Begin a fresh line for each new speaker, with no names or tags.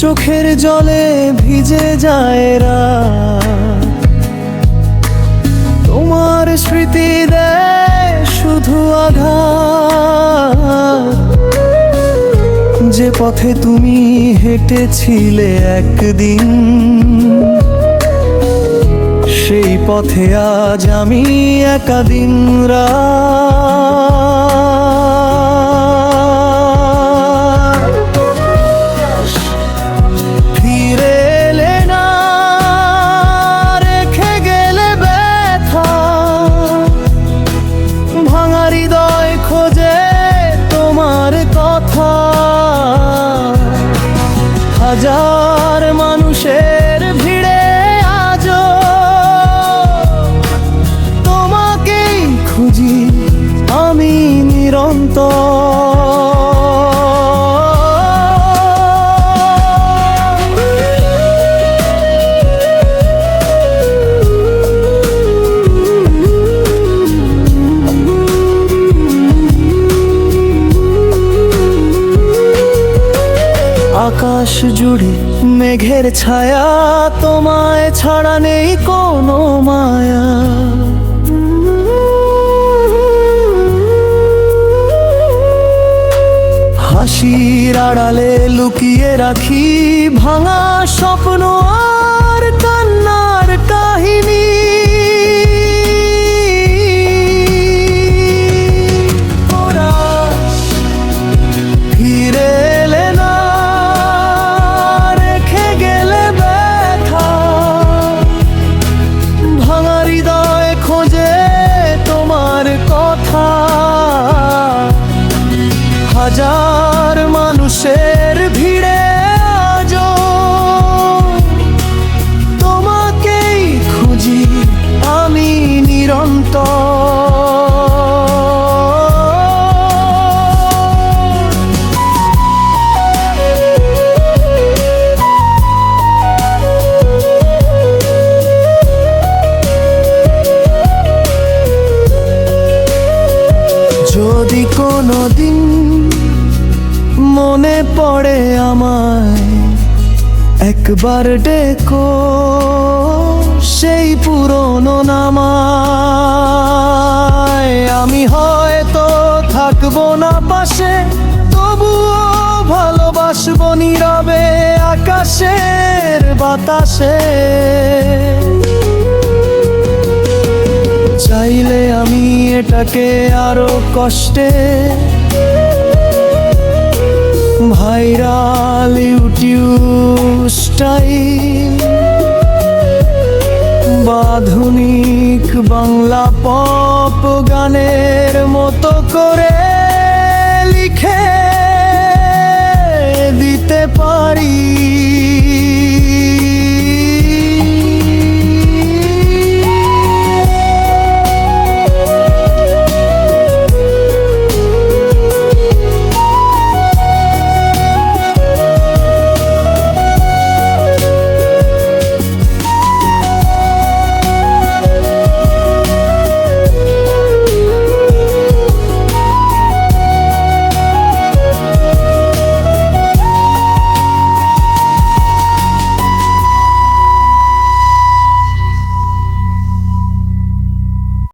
চোখের জলে ভিজে যায় রাত, তোমার স্মৃতি দেয় শুধু আঘাত। যে পথে তুমি হেঁটেছিলে একদিন, সেই পথে আজ আমি একা দিন রাত। ফিরে এলে না, রেখে গেলে ব্যথা, ভাঙা হৃদয় খোঁজে তোমার কথা। হাজার মানুষের ভিড়ে আজও তোমাকেই খুঁজি আমি নিরন্তর। আকাশ জুড়ে মেঘের ছায়া, তোমায় ছাড়া নেই কোনো মায়া। হাসির আড়ালে লুকিয়ে রাখি ভাঙা স্বপ্ন আর কান্নার কাহিনী। ফিরে এলে না, রেখে গেলে ব্যথা, ভাঙা হৃদয় খোঁজে তোমার কথা। হাজার মানুষের ভিড়ে আজও তোমাকেই খুঁজি আমি নিরন্তর। যদি কোনো দিন মনে পড়ে আমায়, একবার ডেকো সেই পুরনো নামায়। আমি হয়তো থাকবো না পাশে, তবুও ভালোবাসবো নীরবে আকাশের বাতাসে। চাইলে আমি এটাকে আরো কষ্টে ভাইরাল ইউটিউব স্টাইল বা আধুনিক বাংলা পপ গানের মতো করে